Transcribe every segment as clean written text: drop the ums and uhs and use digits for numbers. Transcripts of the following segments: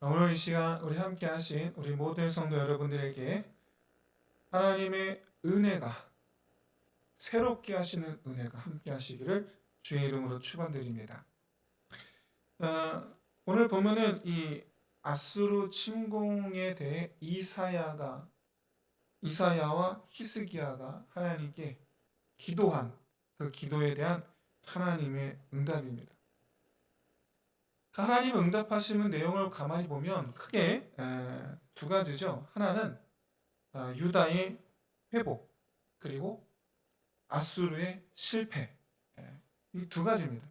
오늘 이 시간 우리 함께 하신 우리 모든 성도 여러분들에게 하나님의 은혜가, 새롭게 하시는 은혜가 함께 하시기를 주의 이름으로 축원드립니다. 오늘 보면은 이 아수르 침공에 대해 이사야와 히스기야가 하나님께 기도한 그 기도에 대한 하나님의 응답입니다. 하나님 응답하시는 내용을 가만히 보면 크게 두 가지죠. 하나는 유다의 회복, 그리고 아수르의 실패, 이 두 가지입니다.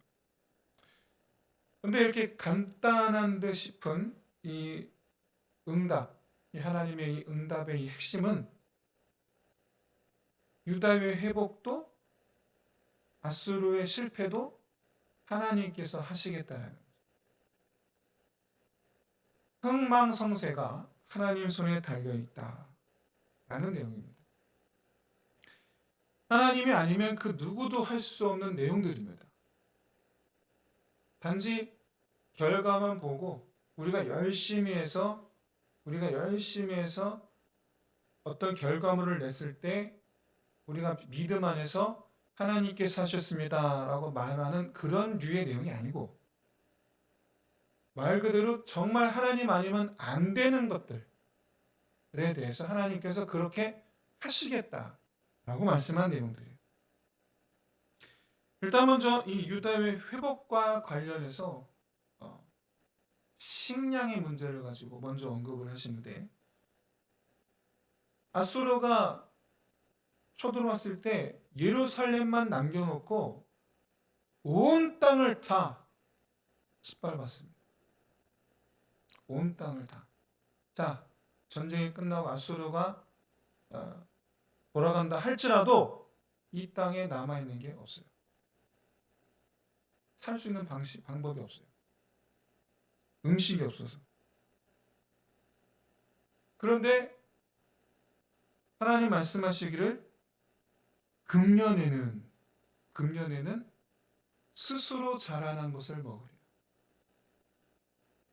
그런데 이렇게 간단한 듯 싶은 이 응답, 이 하나님의 이 응답의 이 핵심은 유다의 회복도 아수르의 실패도 하나님께서 하시겠다는 거예요. 흥망성쇠가 하나님 손에 달려있다라는 내용입니다. 하나님이 아니면 그 누구도 할 수 없는 내용들입니다. 단지 결과만 보고 우리가 열심히 해서 어떤 결과물을 냈을 때 우리가 믿음 안에서 하나님께서 하셨습니다 라고 말하는 그런 류의 내용이 아니고, 말 그대로 정말 하나님 아니면 안 되는 것들에 대해서 하나님께서 그렇게 하시겠다라고 말씀한 내용들이에요. 일단 먼저 이 유다의 회복과 관련해서 식량의 문제를 가지고 먼저 언급을 하시는데, 아수르가 쳐들어왔을 때 예루살렘만 남겨놓고 온 땅을 다 짓밟았습니다. 온 땅을 다. 자, 전쟁이 끝나고 아수르가 돌아간다 할지라도 이 땅에 남아있는 게 없어요. 살 수 있는 방법이 없어요. 음식이 없어서. 그런데 하나님 말씀하시기를 금년에는 스스로 자라난 것을 먹으리라.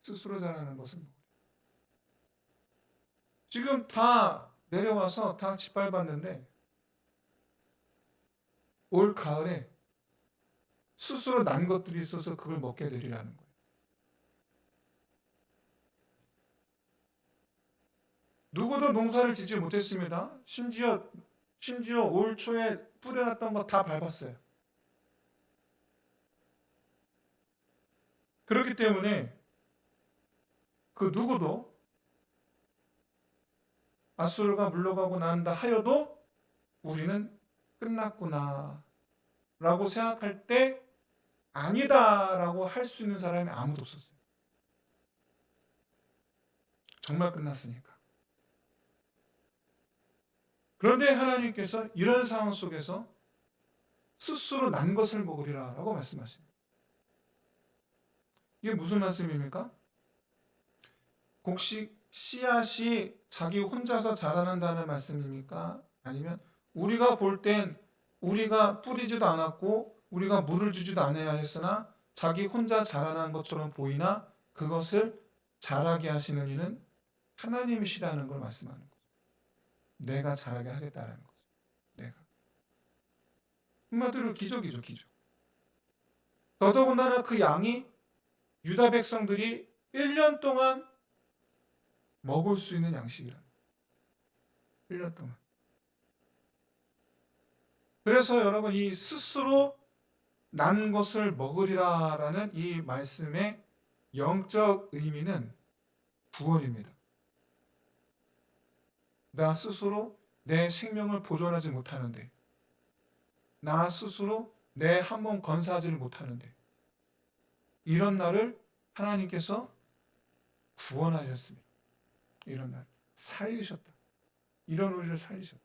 스스로 자라는 것을 먹으리라. 지금 다 내려와서 다 짓밟았는데 올 가을에 스스로 난 것들이 있어서 그걸 먹게 되리라는 거예요. 누구도 농사를 짓지 못했습니다. 심지어 올 초에 뿌려놨던 거 다 밟았어요. 그렇기 때문에 그 누구도 아수르가 물러가고 난다 하여도 우리는 끝났구나 라고 생각할 때 아니다 라고 할 수 있는 사람이 아무도 없었어요. 정말 끝났으니까. 그런데 하나님께서 이런 상황 속에서 스스로 난 것을 먹으리라 라고 말씀하십니다. 이게 무슨 말씀입니까? 곡식 씨앗이 자기 혼자서 자라난다는 말씀입니까? 아니면 우리가 볼 땐 우리가 뿌리지도 않았고 우리가 물을 주지도 않아야 했으나 자기 혼자 자라난 것처럼 보이나 그것을 자라게 하시는 이는 하나님이시라는 걸 말씀하는 거죠. 내가 자라게 하겠다는 거죠. 내가. 한마디로 기적이죠, 기적. 더더군다나 그 양이 유다 백성들이 1년 동안 먹을 수 있는 양식이라. 1년 동안. 그래서 여러분, 이 스스로 난 것을 먹으리라라는 이 말씀의 영적 의미는 구원입니다. 나 스스로 내 생명을 보존하지 못하는데, 나 스스로 내 한 몸 건사하지를 못하는데, 이런 나를 하나님께서 구원하셨습니다. 이런 날 살리셨다. 이런 우리를 살리셨다.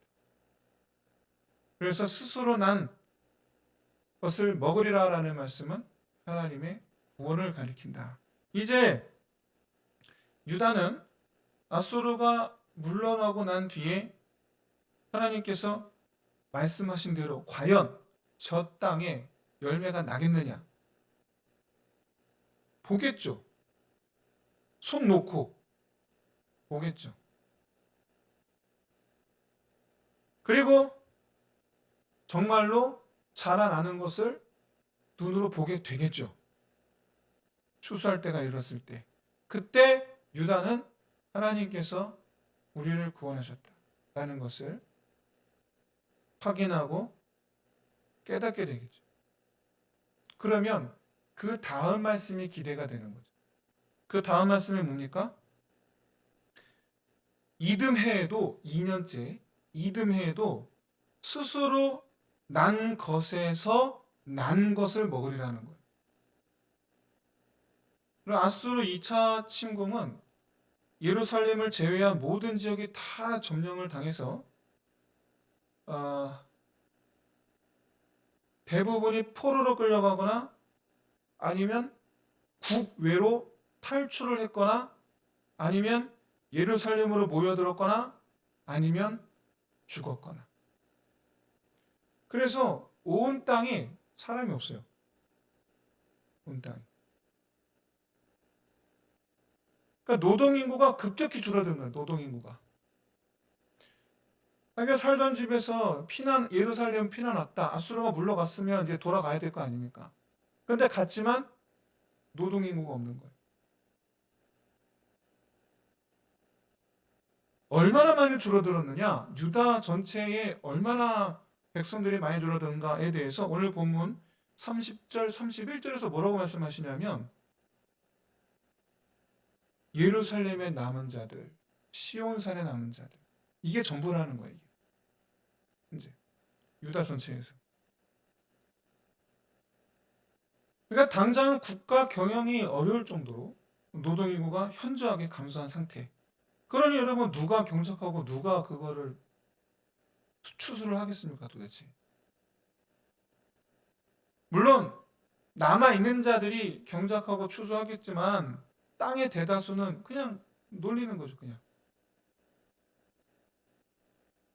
그래서 스스로 난 것을 먹으리라라는 말씀은 하나님의 구원을 가리킨다. 이제 유다는 아수르가 물러나고 난 뒤에 하나님께서 말씀하신 대로 과연 저 땅에 열매가 나겠느냐? 보겠죠. 손 놓고 보겠죠. 그리고 정말로 자라나는 것을 눈으로 보게 되겠죠. 추수할 때가 이뤘을 때. 그때 유다는 하나님께서 우리를 구원하셨다라는 것을 확인하고 깨닫게 되겠죠. 그러면 그 다음 말씀이 기대가 되는 거죠. 그 다음 말씀이 뭡니까? 이듬해에도 2년째 이듬해에도 스스로 난 것에서 난 것을 먹으리라는 거예요. 아수르 2차 침공은 예루살렘을 제외한 모든 지역이 다 점령을 당해서 대부분이 포로로 끌려가거나 아니면 국외로 탈출을 했거나 아니면 예루살렘으로 모여들었거나 아니면 죽었거나. 그래서 온 땅에 사람이 없어요. 온 땅. 그러니까 노동인구가 급격히 줄어든 거예요. 노동인구가. 자기가 살던 집에서 예루살렘 피난 왔다. 아수르가 물러갔으면 이제 돌아가야 될 거 아닙니까? 그런데 갔지만 노동인구가 없는 거예요. 얼마나 많이 줄어들었느냐? 유다 전체에 얼마나 백성들이 많이 줄어드는가에 대해서 오늘 본문 30절, 31절에서 뭐라고 말씀하시냐면 예루살렘에 남은 자들, 시온산에 남은 자들, 이게 전부라는 거예요. 이제 유다 전체에서. 그러니까 당장 국가 경영이 어려울 정도로 노동인구가 현저하게 감소한 상태. 그러니 여러분 누가 경작하고 누가 그거를 추수를 하겠습니까 도대체? 물론 남아있는 자들이 경작하고 추수하겠지만 땅의 대다수는 그냥 놀리는 거죠. 그냥.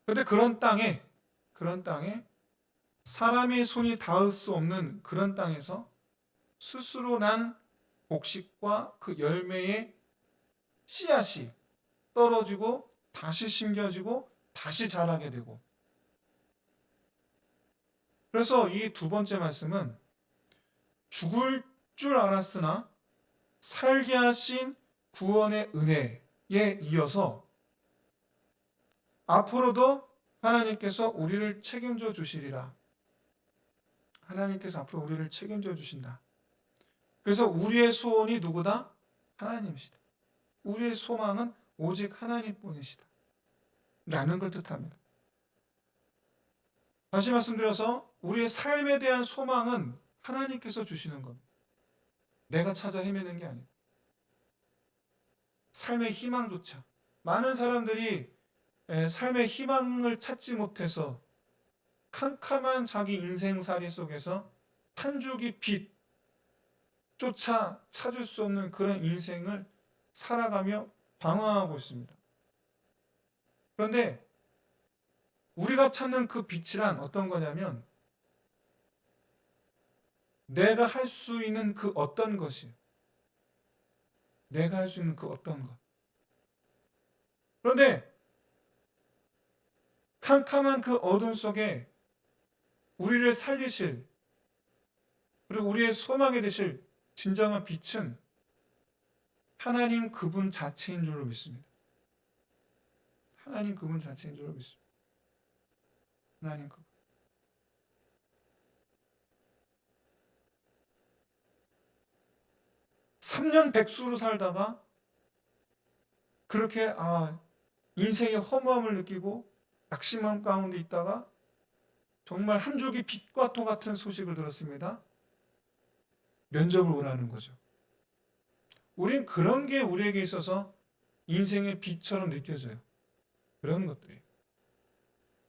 그런데 그런 땅에 사람의 손이 닿을 수 없는 그런 땅에서 스스로 난 곡식과 그 열매의 씨앗이 떨어지고 다시 심겨지고 다시 자라게 되고. 그래서 이 두 번째 말씀은 죽을 줄 알았으나 살게 하신 구원의 은혜에 이어서 앞으로도 하나님께서 우리를 책임져 주시리라. 하나님께서 앞으로 우리를 책임져 주신다. 그래서 우리의 소원이 누구다? 하나님이시다. 우리의 소망은 오직 하나님뿐이시다. 라는 걸 뜻합니다. 다시 말씀드려서 우리의 삶에 대한 소망은 하나님께서 주시는 겁니다. 내가 찾아 헤매는 게 아니고. 삶의 희망조차. 많은 사람들이 삶의 희망을 찾지 못해서 캄캄한 자기 인생살이 속에서 한 줄기 빛조차 찾을 수 없는 그런 인생을 살아가며 방황하고 있습니다. 그런데 우리가 찾는 그 빛이란 어떤 거냐면 내가 할 수 있는 그 어떤 것이에요. 내가 할 수 있는 그 어떤 것. 그런데 캄캄한 그 어둠 속에 우리를 살리실 그리고 우리의 소망이 되실 진정한 빛은 하나님 그분 자체인 줄로 믿습니다. 하나님 그분 자체인 줄로 믿습니다. 하나님 그분. 3년 백수로 살다가 그렇게 인생의 허무함을 느끼고 낙심함 가운데 있다가 정말 한 줄기 빛과 같은 소식을 들었습니다. 면접을 오라는 거죠. 우린 그런 게 우리에게 있어서 인생의 빛처럼 느껴져요. 그런 것들이.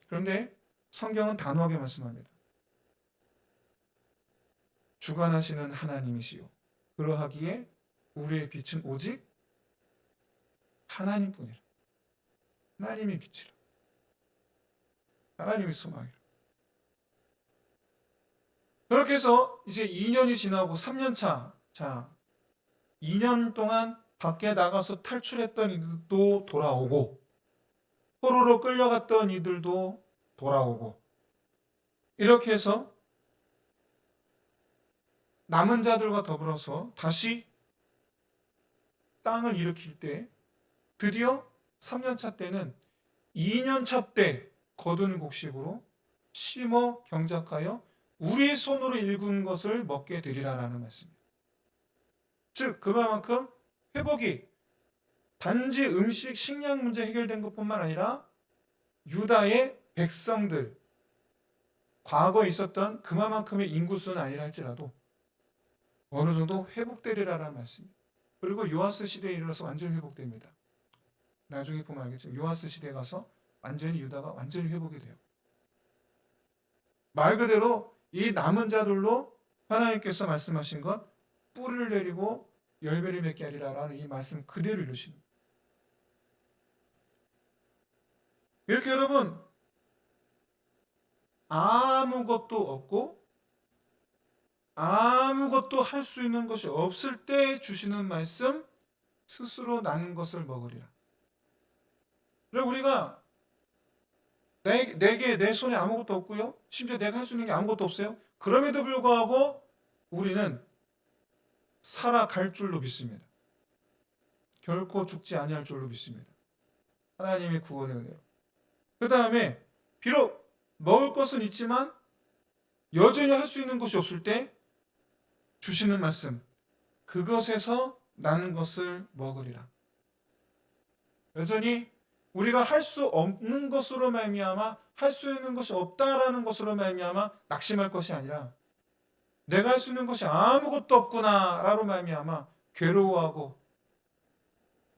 그런데 성경은 단호하게 말씀합니다. 주관하시는 하나님이시요. 그러하기에 우리의 빛은 오직 하나님뿐이라. 하나님의 빛이라. 하나님의 소망이라. 그렇게 해서 이제 2년이 지나고 3년 차. 자, 2년 동안 밖에 나가서 탈출했던 이들도 돌아오고 포로로 끌려갔던 이들도 돌아오고 이렇게 해서 남은 자들과 더불어서 다시 땅을 일으킬 때 드디어 3년차 때는 2년차 때 거둔 곡식으로 심어 경작하여 우리 손으로 일군 것을 먹게 되리라라는 말씀입니다. 즉 그만큼 회복이 단지 음식 식량 문제 해결된 것뿐만 아니라 유다의 백성들 과거에 있었던 그만큼의 인구수는 아니라 할지라도 어느 정도 회복되리라는 말씀입니다. 그리고 요아스 시대에 이르러서 완전히 회복됩니다. 나중에 보면 알겠죠. 요아스 시대에 가서 완전히 유다가 완전히 회복이 돼요. 말 그대로 이 남은 자들로 하나님께서 말씀하신 것 뿌리를 내리고 열매를 맺게 하리라라는 이 말씀 그대로 이루십니다. 이렇게 여러분 아무것도 없고 아무것도 할 수 있는 것이 없을 때 주시는 말씀 스스로 나는 것을 먹으리라. 그리고 우리가 내게 내 손에 아무것도 없고요. 심지어 내가 할 수 있는 게 아무것도 없어요. 그럼에도 불구하고 우리는 살아갈 줄로 믿습니다. 결코 죽지 아니할 줄로 믿습니다. 하나님의 구원의 은혜로. 그 다음에 비록 먹을 것은 있지만 여전히 할 수 있는 것이 없을 때 주시는 말씀 그것에서 나는 것을 먹으리라. 여전히 우리가 할 수 없는 것으로 말미암아 할 수 있는 것이 없다라는 것으로 말미암아 낙심할 것이 아니라 내가 할 수 있는 것이 아무것도 없구나라로 말미암아 괴로워하고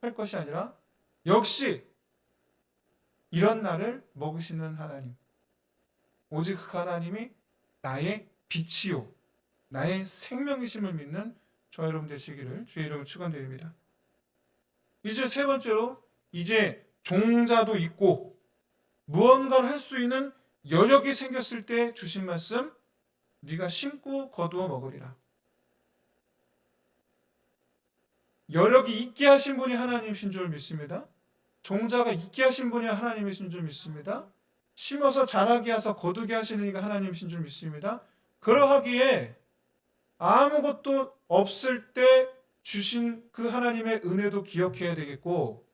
할 것이 아니라 역시 이런 나를 먹으시는 하나님 오직 그 하나님이 나의 빛이요 나의 생명이심을 믿는 저와 여러분 되시기를 주의 이름으로 축원드립니다. 이제 세 번째로 이제 종자도 있고 무언가를 할 수 있는 여력이 생겼을 때 주신 말씀 네가 심고 거두어 먹으리라. 여력이 있게 하신 분이 하나님이신 줄 믿습니다. 종자가 있게 하신 분이 하나님이신 줄 믿습니다. 심어서 자라게 하사 거두게 하시는 이가 하나님이신 줄 믿습니다. 그러하기에 아무것도 없을 때 주신 그 하나님의 은혜도 기억해야 되겠고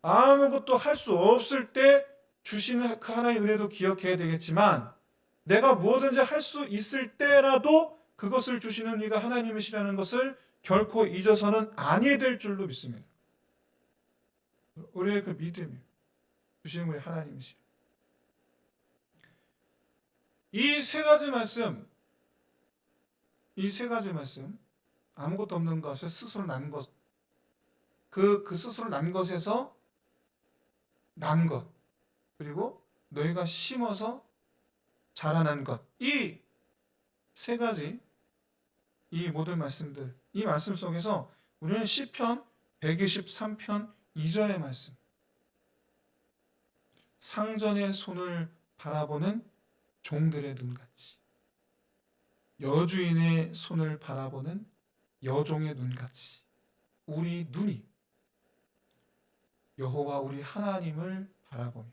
아무것도 할 수 없을 때 주시는 그 하나님의 은혜도 기억해야 되겠지만 내가 무엇든지 할 수 있을 때라도 그것을 주시는 이가 하나님이시라는 것을 결코 잊어서는 아니해야 될 줄로 믿습니다. 우리의 그 믿음이 주시는 분이 하나님이시라. 이 세 가지 말씀 아무것도 없는 것을 스스로 난 것, 그 스스로 난 것에서 난 것, 그리고 너희가 심어서 자라난 것, 이 세 가지 이 모든 말씀들, 이 말씀 속에서 우리는 시편 123편 2절의 말씀 상전의 손을 바라보는 종들의 눈같이 여주인의 손을 바라보는 여종의 눈같이 우리 눈이 여호와 우리 하나님을 바라보며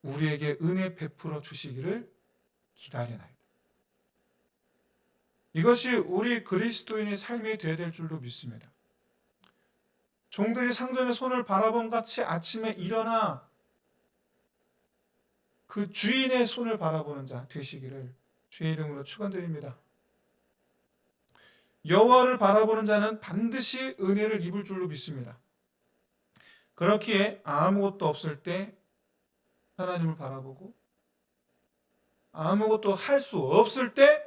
우리에게 은혜 베풀어 주시기를 기다리나이다. 이것이 우리 그리스도인의 삶이 되어야 될 줄로 믿습니다. 종들이 상전의 손을 바라본 같이 아침에 일어나 그 주인의 손을 바라보는 자 되시기를 주의 이름으로 축원드립니다. 여호와를 바라보는 자는 반드시 은혜를 입을 줄로 믿습니다. 그렇기에 아무것도 없을 때 하나님을 바라보고 아무것도 할 수 없을 때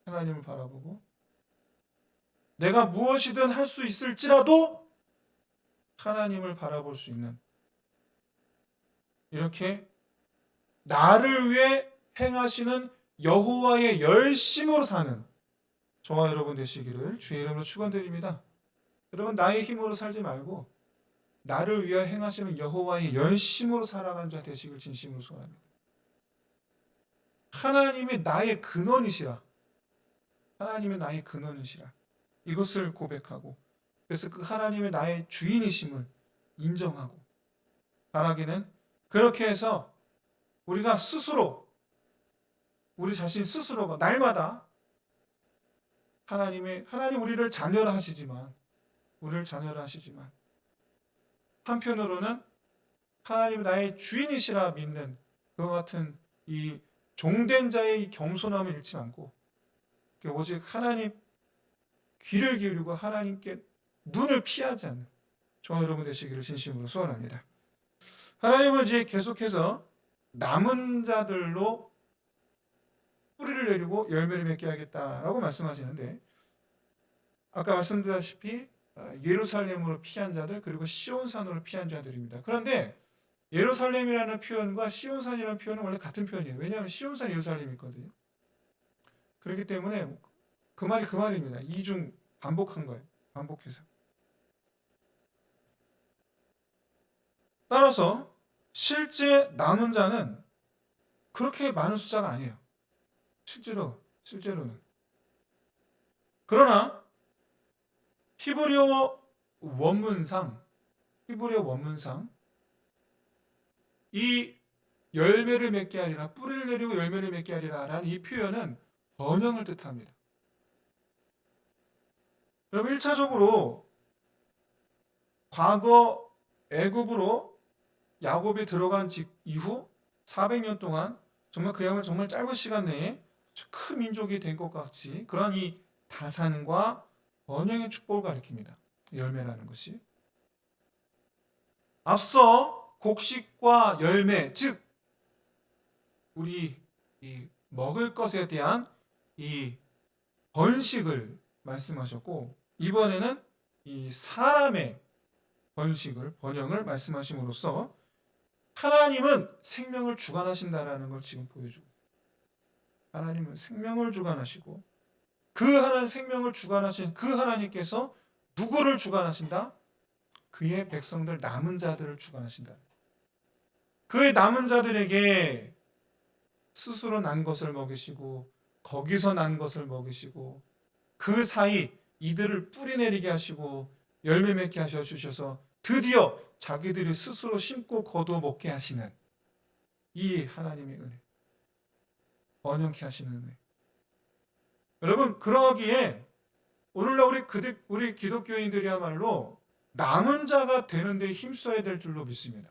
하나님을 바라보고 내가 무엇이든 할 수 있을지라도 하나님을 바라볼 수 있는 이렇게 나를 위해 행하시는 여호와의 열심으로 사는 저와 여러분 되시기를 주의 이름으로 축원드립니다. 여러분 나의 힘으로 살지 말고 나를 위해 행하시는 여호와의 열심으로 살아가는 자 되시길 진심으로 소원합니다. 하나님이 나의 근원이시라. 하나님이 나의 근원이시라. 이것을 고백하고 그래서 그 하나님의 나의 주인이심을 인정하고 바라기는, 그렇게 해서 우리가 스스로, 우리 자신 스스로가 날마다 하나님 우리를 자녀라 하시지만, 한편으로는 하나님 나의 주인이시라 믿는 그와 같은 이 종된 자의 이 겸손함을 잃지 않고, 오직 하나님 귀를 기울이고 하나님께 눈을 피하지 않는 저와 여러분 되시기를 진심으로 소원합니다. 하나님은 이제 계속해서 남은 자들로 뿌리를 내리고 열매를 맺게 하겠다라고 말씀하시는데, 아까 말씀드렸다시피 예루살렘으로 피한 자들, 그리고 시온산으로 피한 자들입니다. 그런데 예루살렘이라는 표현과 시온산이라는 표현은 원래 같은 표현이에요. 왜냐하면 시온산 예루살렘이 있거든요. 그렇기 때문에 그 말이 그 말입니다. 이중 반복한 거예요. 반복해서. 따라서 실제 남은 자는 그렇게 많은 숫자가 아니에요. 실제로는. 그러나 히브리어 원문상 이 열매를 맺게 하리라, 뿌리를 내리고 열매를 맺게 하리라 라는 이 표현은 번영을 뜻합니다. 그럼 1차적으로 과거 애굽으로 야곱이 들어간 이후 400년 동안 그야말로 정말 짧은 시간 내에 큰 민족이 된 것 같이 그런 이 다산과 번영의 축복을 가리킵니다. 열매라는 것이. 앞서 곡식과 열매, 즉 우리 이 먹을 것에 대한 이 번식을 말씀하셨고, 이번에는 이 사람의 번영을 말씀하심으로써 하나님은 생명을 주관하신다라는 걸 지금 보여주고 있어요. 하나님은 생명을 주관하시고, 그 하나님 생명을 주관하신 그 하나님께서 누구를 주관하신다? 그의 백성들 남은 자들을 주관하신다. 그의 남은 자들에게 스스로 난 것을 먹이시고, 거기서 난 것을 먹이시고, 그 사이 이들을 뿌리 내리게 하시고 열매 맺게 하셔 주셔서 드디어 자기들이 스스로 심고 거두어 먹게 하시는 이 하나님의 은혜, 번영케 하시는 은혜. 여러분, 그러기에 오늘날 우리 기독교인들이야말로 남은 자가 되는 데 힘써야 될 줄로 믿습니다.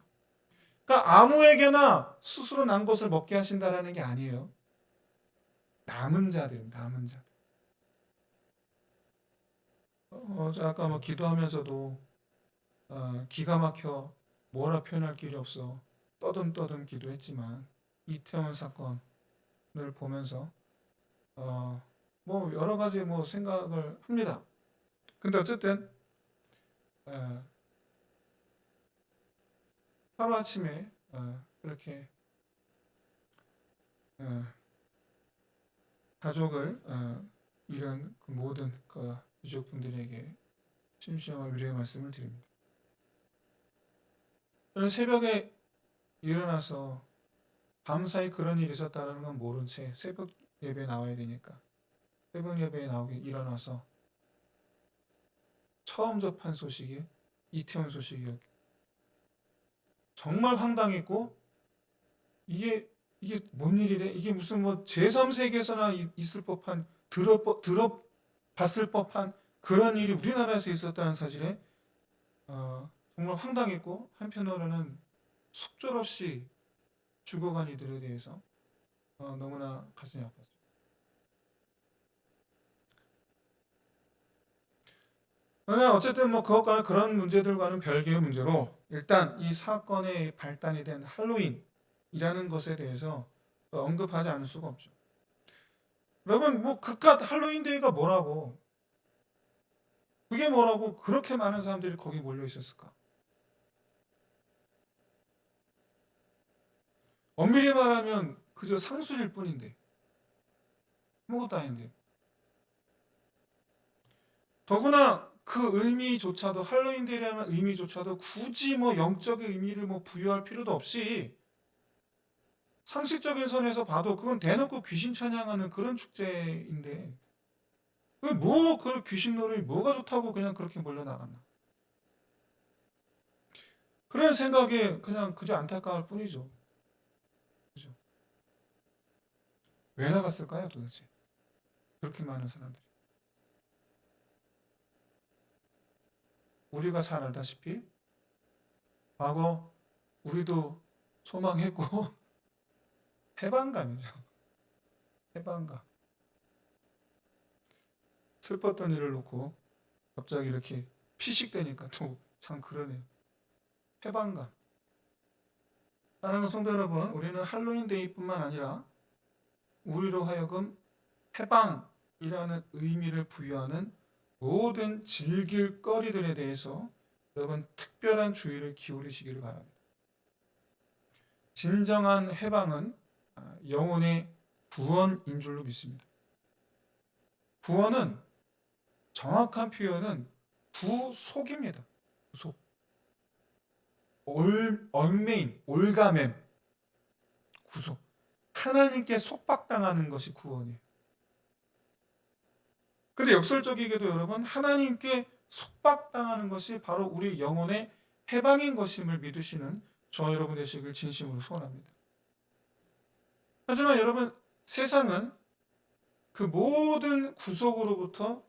그러니까 아무에게나 스스로 난 것을 먹게 하신다라는 게 아니에요. 남은 자들. 아까 기도하면서도 기가 막혀 뭐라 표현할 길이 없어 떠듬 기도했지만, 이태원 사건을 보면서 여러 가지 생각을 합니다. 근데 어쨌든 하루아침에 그렇게 가족을 잃은 그 모든 그 유족분들에게 심심한 위로의 말씀을 드립니다. 저는 새벽에 일어나서 밤사이 그런 일이 있었다는 건 모른 채 새벽 예배에 나와야 되니까 새벽 예배에 일어나서 처음 접한 소식이 이태원 소식이었고, 정말 황당했고, 이게 뭔 일이래? 이게 무슨 제3세계에서나 있을 법한, 들어봤을 법한 그런 일이 우리나라에서 있었다는 사실에 정말 황당했고, 한편으로는 속절없이 죽어간 이들에 대해서 너무나 가슴이 아팠죠. 그러나 어쨌든 그것과는, 그런 문제들과는 별개의 문제로, 일단 이 사건의 발단이 된 할로윈이라는 것에 대해서 언급하지 않을 수가 없죠. 여러분, 그깟 할로윈 데이가 뭐라고, 그게 뭐라고 그렇게 많은 사람들이 거기 몰려 있었을까? 엄밀히 말하면 그저 상술일 뿐인데, 아무것도 아닌데. 더구나 그 의미조차도, 할로윈데이라는 의미조차도 굳이 영적인 의미를 부여할 필요도 없이, 상식적인 선에서 봐도 그건 대놓고 귀신 찬양하는 그런 축제인데, 그 귀신놀이 뭐가 좋다고 그냥 그렇게 몰려 나갔나? 그런 생각에 그냥 그저 안타까울 뿐이죠. 그죠? 왜 나갔을까요, 도대체? 그렇게 많은 사람들이. 우리가 잘 알다시피 과거 우리도 소망했고 해방감이죠. 해방감. 슬펐던 일을 놓고 갑자기 이렇게 피식대니까 또 참 그러네요. 해방감. 사랑하는 성도 여러분, 우리는 할로윈 데이뿐만 아니라 우리로 하여금 해방이라는 의미를 부여하는 모든 즐길 거리들에 대해서 여러분 특별한 주의를 기울이시기를 바랍니다. 진정한 해방은 영혼의 구원인 줄로 믿습니다. 구원은 정확한 표현은 구속입니다. 구속. 얽매임, 올가맴, 구속. 하나님께 속박당하는 것이 구원이에요. 근데 역설적이게도 여러분, 하나님께 속박당하는 것이 바로 우리 영혼의 해방인 것임을 믿으시는 저와 여러분 되시길 진심으로 소원합니다. 하지만 여러분, 세상은 그 모든 구속으로부터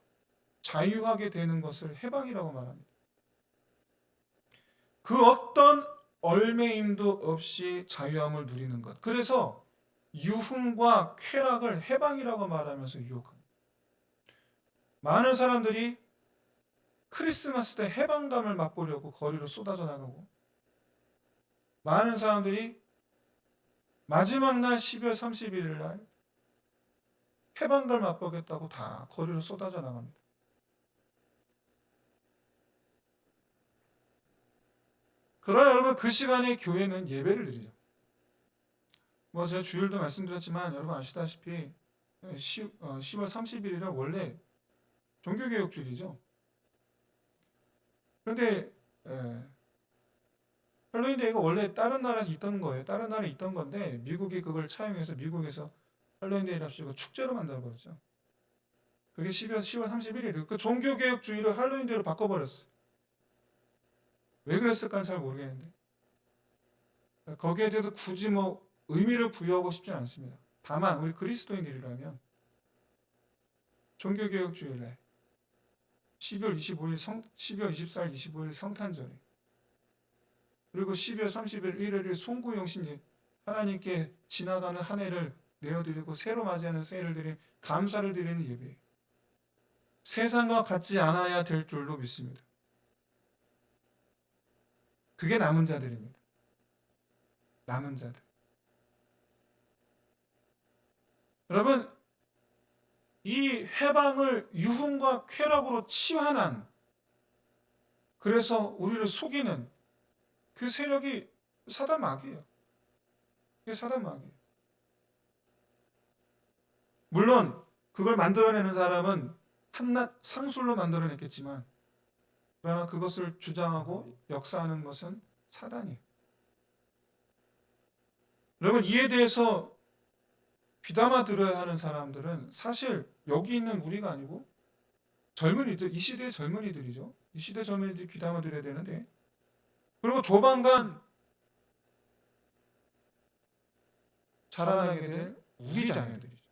자유하게 되는 것을 해방이라고 말합니다. 그 어떤 얽매임도 없이 자유함을 누리는 것. 그래서 유흥과 쾌락을 해방이라고 말하면서 유혹합니다. 많은 사람들이 크리스마스 때 해방감을 맛보려고 거리로 쏟아져 나가고, 많은 사람들이 마지막 날 12월 31일 날 해방감을 맛보겠다고 다 거리로 쏟아져 나갑니다. 그러나 여러분, 그 시간에 교회는 예배를 드리죠. 제가 주일도 말씀드렸지만 여러분 아시다시피 10월 31일은 원래 종교개혁주일이죠. 그런데 할로윈 데이가 원래 다른 나라에서 있던 거예요. 다른 나라에 있던 건데 미국이 그걸 차용해서 미국에서 할로윈 데이랍시고 축제로 만들어버렸죠. 그게 10월 31일이에요. 그 종교개혁주의를 할로윈 데이로 바꿔버렸어요. 왜 그랬을까는 잘 모르겠는데 거기에 대해서 굳이 의미를 부여하고 싶지는 않습니다. 다만 우리 그리스도인들이라면 종교개혁주일에 12월 24일 25일 성탄절에 그리고 12월 30일 일요일 송구영신일 하나님께 지나가는 한 해를 내어드리고 새로 맞이하는 새해를 드리는 감사를 드리는 예배, 세상과 같지 않아야 될 줄로 믿습니다. 그게 남은 자들입니다. 남은 자들. 여러분, 이 해방을 유흥과 쾌락으로 치환한, 그래서 우리를 속이는 그 세력이 사단 마귀예요. 그게 사단 마귀예요. 물론 그걸 만들어내는 사람은 한낱 상술로 만들어냈겠지만, 그러나 그것을 주장하고 역사하는 것은 사단이에요. 여러분, 이에 대해서 귀담아 들어야 하는 사람들은 사실 여기 있는 우리가 아니고 젊은이들, 이 시대의 젊은이들이죠. 이 시대 젊은이들이 귀담아 들어야 되는데, 그리고 조만간 자라나게 될 우리 자녀들이죠.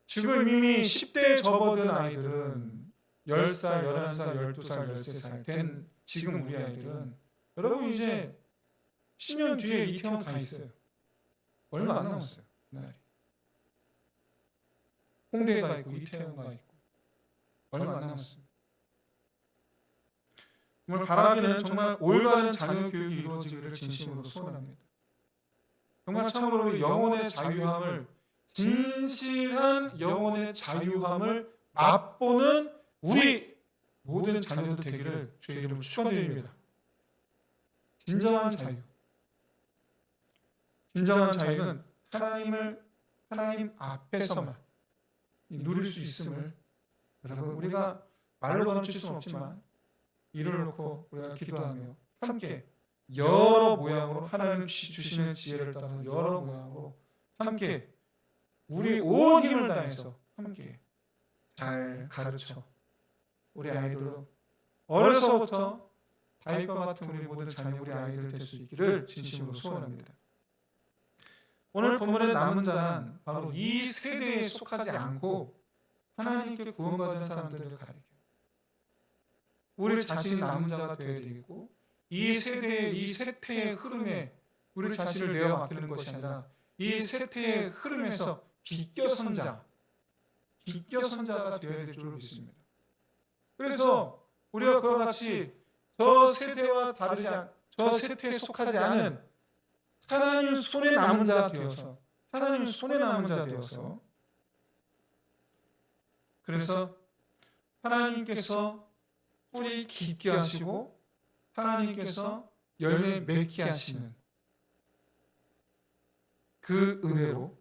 지금 이미 10대에 접어든 아이들은 10살, 11살, 12살, 13살 된 지금 우리 아이들은 여러분 이제 10년 뒤에 이태원 가 있어요. 얼마 안 남았어요. 날이. 홍대가 있고 이태원가 있고 얼마 안 남았습니다. 정말 바라기는 정말 올바른 자녀 교육이 이루어지기를 진심으로 소원합니다. 정말 참으로 영혼의 자유함을, 진실한 영혼의 자유함을 맛보는 우리 모든 자녀들 되기를 주의 이름으로 축원드립니다. 진정한 자유. 진정한 자유는 하나님 앞에서만 누릴 수 있음을 여러분 우리가 말로 가르칠 수는 없지만 이를 놓고 우리가 기도하며 함께 여러 모양으로 하나님 주시는 지혜를 따라 여러 모양으로 함께 우리 온 힘을 다해서 함께 잘 가르쳐 우리 아이들로 어려서부터 다윗과 같은 우리 모든 자녀 우리 아이들 될 수 있기를 진심으로 소원합니다. 오늘 본문의 남은 자는 바로 이 세대에 속하지 않고 하나님께 구원받은 사람들을 가리켜 우리 자신이 남은 자가 되어야 되고 이 세대의 이 세태의 흐름에 우리 자신을 내어 맡기는 것이 아니라 이 세태의 흐름에서 비껴선 자가 되어야 될 줄 믿습니다. 그래서 우리가 그와 같이 저 세대와 다르지 저 세태에 속하지 않은 하나님 손에 남은 자 되어서 하나님 손에 남은 자 되어서 그래서 하나님께서 뿌리 깊게 하시고 하나님께서 열매 맺게 하시는 그 은혜로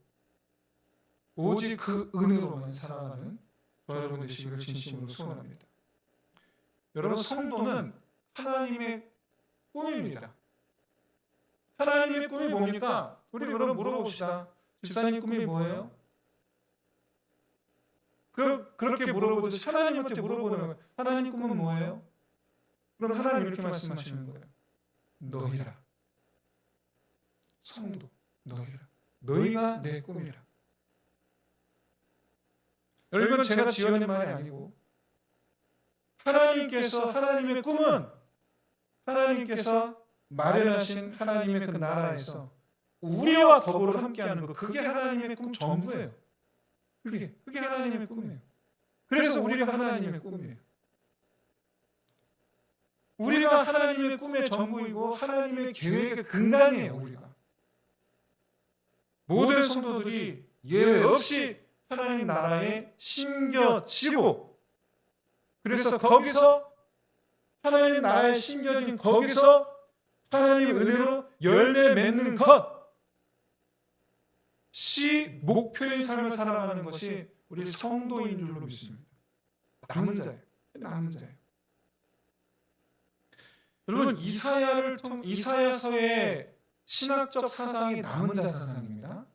오직 그 은혜로만 살아가는 저 여러분 되시기를 진심으로 소원합니다. 여러분 성도는 하나님의 꿈입니다. 하나님의 꿈이 뭡니까? 우리 여러분 물어봅시다. 집사님 꿈이 뭐예요? 그렇게 물어보듯이 하나님한테 물어보는 거예요. 하나님 꿈은 뭐예요? 그럼 하나님 이렇게 말씀하시는 거예요. 너희라. 성도 너희라. 너희가 내 꿈이라. 여러분 제가 지어낸 말이 아니고 하나님의 꿈은 하나님께서 마련하신 하나님의 그 나라에서 우리와 더불어 함께하는 것, 그게 하나님의 꿈 전부예요. 그게 하나님의 꿈이에요. 그래서 우리가 하나님의 꿈이에요. 우리가 하나님의 꿈의 전부이고 하나님의 계획의 근간이에요. 우리가 모든 성도들이 예외 없이 하나님 나라에 심겨지고 그래서 거기서 하나님 나라에 심겨진 거기서 하나님의 은혜로 열매 맺는 것이 목표인 삶을 살아가는 것이 우리 성도인 줄로 믿습니다. 남은 자예요. 여러분 이사야서의 신학적 사상이 남은 자 사상입니다.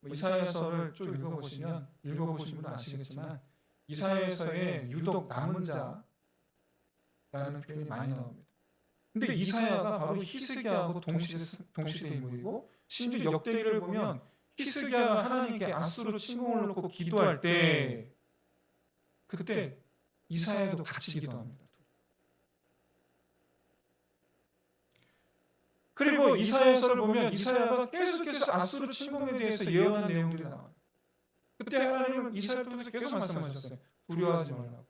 이사야서를 쭉 읽어보시면 읽어보신 분은 아시겠지만 이사야서에 유독 남은 자라는 표현이 많이 나옵니다. 근데 이사야가 바로 히스기야하고 동시대 인물이고 심지어 역대기를 보면 히스기야가 하나님께 아수르 침공을 놓고 기도할 때 그때 이사야도 같이 기도합니다. 그리고 이사야서를 보면 이사야가 계속해서 아수르 침공에 대해서 예언한 내용들이 나와요. 그때 하나님은 이사야를 통해서 계속 말씀하셨어요. 두려워하지 말라고.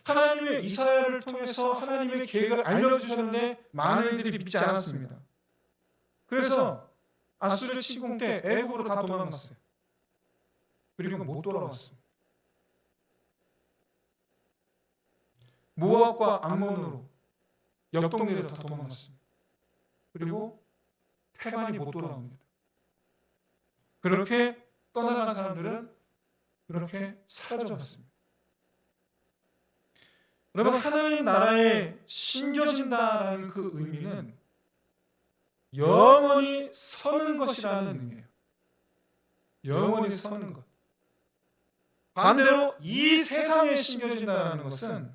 하나님의 이사야를 통해서 하나님의 계획을 알려주셨는데 많은 이들이 믿지 않았습니다. 그래서 아수르 침공 때 애국으로 다 도망갔어요. 그리고 못 돌아왔습니다. 모압과 암몬으로 옆 동네로 다 도망갔습니다. 그리고 태반이 못 돌아옵니다. 그렇게 떠나간 사람들은 그렇게 사라져갔습니다. 여러분 하나님 나라에 심겨진다라는 그 의미는 영원히 서는 것이라는 의미예요. 영원히 서는 것. 반대로 이 세상에 심겨진다는 것은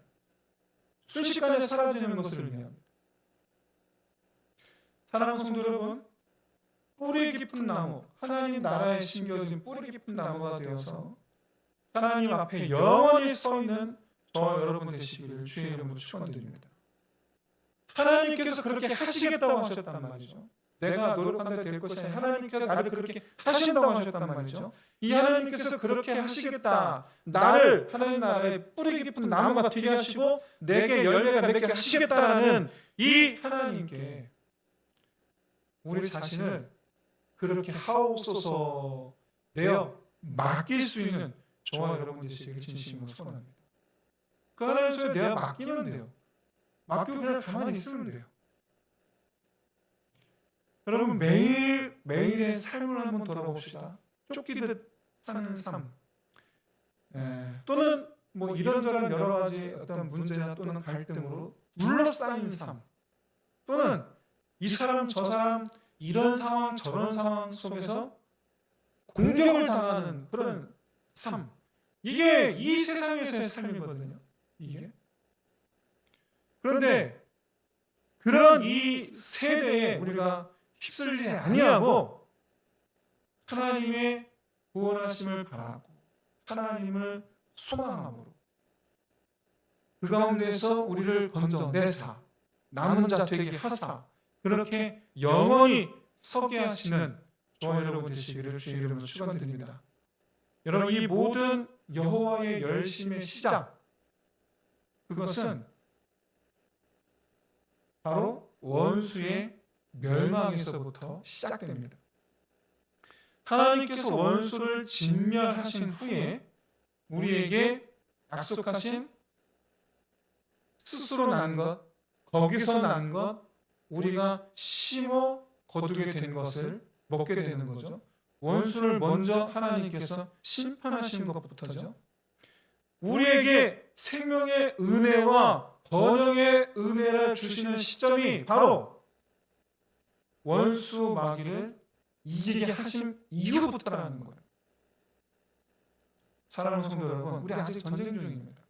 순식간에 사라지는 것을 의미합니다. 사랑하는 성도 여러분, 뿌리 깊은 나무, 하나님 나라에 심겨진 뿌리 깊은 나무가 되어서 하나님 앞에 영원히 서 있는 저와 여러분 되시기를 주의 이름으로 축원드립니다. 하나님께서 그렇게 하시겠다고 하셨단 말이죠. 내가 노력한다 될 것이 아니라 하나님께서 나를 그렇게 하신다고 하셨단 말이죠. 이 하나님께서 그렇게 하시겠다, 나를 하나님 나라의 뿌리 깊은 나무가 되게 하시고 내게 열매가 맺게 하시겠다라는 이 하나님께 우리 자신을 그렇게 하옵소서 내어 맡길 수 있는 저와 여러분 되시기를 진심으로 소원합니다. 그 하나님 손에 내가 맡기면 돼요. 맡기고 그냥 가만히 있으면 돼요. 여러분 매일의 삶을 한번 돌아봅시다. 쫓기듯 사는 삶, 또는 뭐 이런저런 여러 가지 어떤 문제나 또는 갈등으로 둘러싸인 삶, 또는 이 사람 저 사람 이런 상황 저런 상황 속에서 공격을 당하는 그런 삶, 이게 이 세상에서의 삶이거든요. 이게. 그런데 그런 이 세대에 우리가 휩쓸리지 아니하고 하나님의 구원하심을 바라고 하나님을 소망함으로 그 가운데서 우리를 건져내사 남은 자 되게 하사 그렇게 영원히 서게 하시는 저와 여러분 되시기를 주의 이름으로 축원드립니다. 여러분, 이 모든 여호와의 열심의 시작, 그것은 바로 원수의 멸망에서부터 시작됩니다. 하나님께서 원수를 진멸하신 후에 우리에게 약속하신 스스로 난 것, 거기서 난 것, 우리가 심어 거두게 된 것을 먹게 되는 거죠. 원수를 먼저 하나님께서 심판하신 것부터죠. 우리에게 생명의 은혜와 번영의 은혜를 주시는 시점이 바로 원수 마귀를 이기게 하신 이후부터라는 거예요. 사랑하는 성도 여러분, 우리 아직 전쟁 중입니다.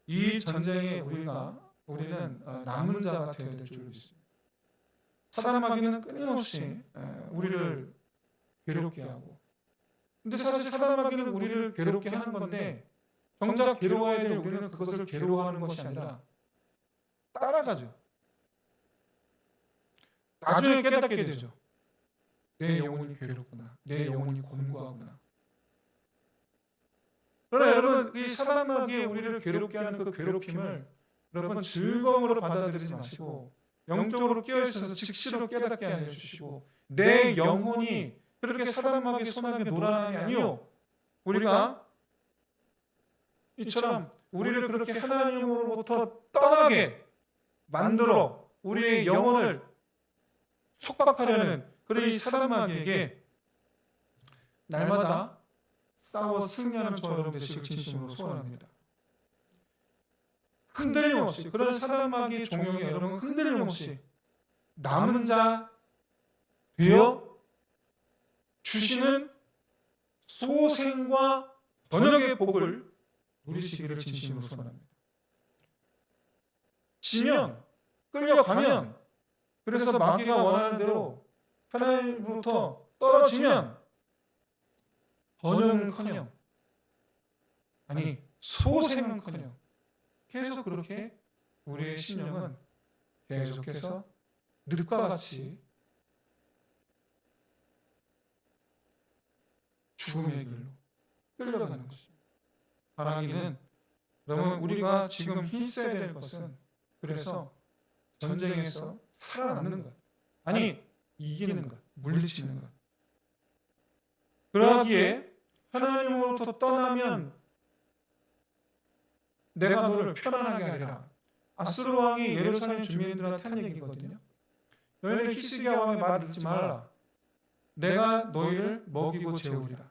이 전쟁에 우리는 남은 자가 되어야 될 줄 믿습니다. 사단 마귀는 끊임없이 우리를 괴롭게 하고, 근데 사실 사단 마귀는 우리를 괴롭게 하는 건데 정작 괴로워야 될 우리는 그것을 괴로워하는 것이 아니라 따라가죠. 나중에 깨닫게 되죠. 내 영혼이 괴롭구나. 내 영혼이 곤고하구나. 그러나 여러분, 이 사단 마귀의 우리를 괴롭게 하는 그 괴롭힘을 여러분 즐거움으로 받아들이지 마시고 영적으로 깨어있어서 즉시로 깨닫게 해주시고, 내 영혼이 그렇게 사단 마귀의 손아귀에 놀아나는 게 아니요, 우리가 이처럼 우리를 그렇게 하나님으로부터 떠나게 만들어 우리의 영혼을 속박하려는 그런 이 사단 마귀에게 날마다 싸워 승리하는 저와 여러분 되시길 진심으로 소원합니다. 흔들림 없이, 그런 사단 마귀의 종용에 여러분 흔들림 없이 남은 자 되어 주시는 소생과 번영의 복을 누리시기를 진심으로 소원합니다. 지면, 끌려가면, 그래서 마귀가 원하는 대로 하나님으로부터 떨어지면 번영은커녕, 아니 소생은커녕 계속 그렇게 우리의 신령은 계속해서 늪과 같이 죽음의 길로 끌려가는 것입니다. 바라기는 그러면 우리가 지금 힘써야 될 것은, 그래서 전쟁에서 살아남는 것, 아니 이기는 것, 물리치는 것. 그러기에 하나님으로부터 떠나면 내가 너를 편안하게 하리라. 아수르 왕이 예루살렘 주민들한테 한 얘기거든요. 너희는 히스기야 왕의 말을 듣지 말라. 내가 너희를 먹이고 재우리라.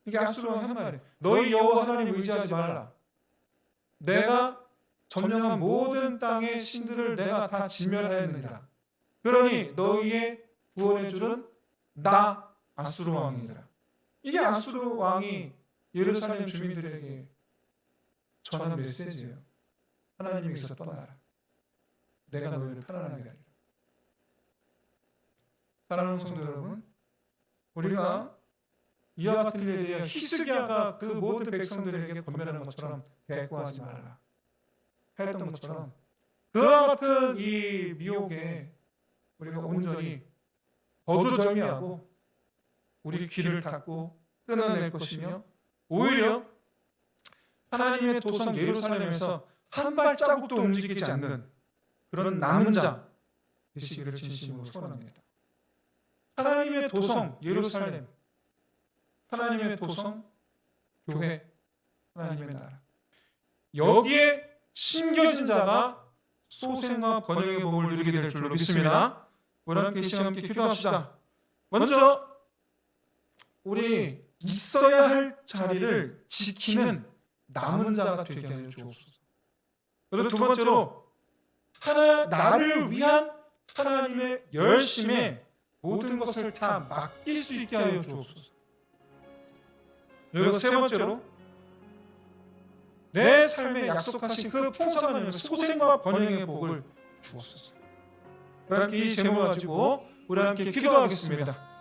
이게 아수르 왕이 한 말이에요. 너희 여호와 하나님 의지하지 말라. 내가 점령한 모든 땅의 신들을 내가 다 진멸하였느니라. 그러니 너희의 구원의 줄은 나 아수르 왕이니라. 이게 아수르 왕이 예루살렘 주민들에게 전하는 메시지예요. 하나님에게서 떠나라. 내가 너희를 편안하게 하리라. 사랑하는 성도 여러분, 우리가 이와 같은 일에 대해 히스기야가 그 모든 백성들에게 권면하는 것처럼 대꾸하지 말라 했던 것처럼, 그와 같은 이 미혹에 우리가 온전히 거두절미하고 우리 귀를 닫고 끊어낼 것이며, 오히려 하나님의 도성 예루살렘에서 한 발자국도 움직이지 않는 그런 남은 자 되시기를 진심으로 소원합니다. 하나님의 도성 예루살렘, 하나님의 도성 교회, 하나님의 나라, 여기에 심겨진 자가 소생과 번영의 복을 누리게 될 줄로 믿습니다. 우리 함께 이 시간 함께 기도합시다. 먼저 우리 있어야 할 자리를 지키는 남은 자가 되게 하여 주옵소서. 그리고 두 번째로 나를 위한 하나님의 열심에 모든 것을 다 맡길 수 있게 하여 주옵소서. 그리고 세 번째로 내 삶에 약속하신 그 풍성한 소생과 번영의 복을 주옵소서. 함께 이 제목을 가지고 우리 함께 기도하겠습니다.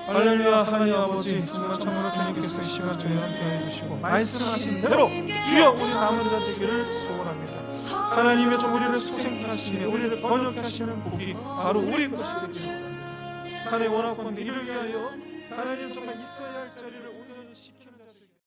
할렐루야. 하나님 아버지, 정말 참으로 주님께서 이 시간 저희 함께 해주시고 말씀하신 대로 주여 우리 남은 자 되기를 소원합니다. 하나님의 좀 우리를 소생케 하시며 우리를 번영케 하시는 복이 바로 우리 것이 되기를 원합니다. 하나님의 원하건대 이를 위하여 하나님 정말 있어야 할 자리를 온전히 지켜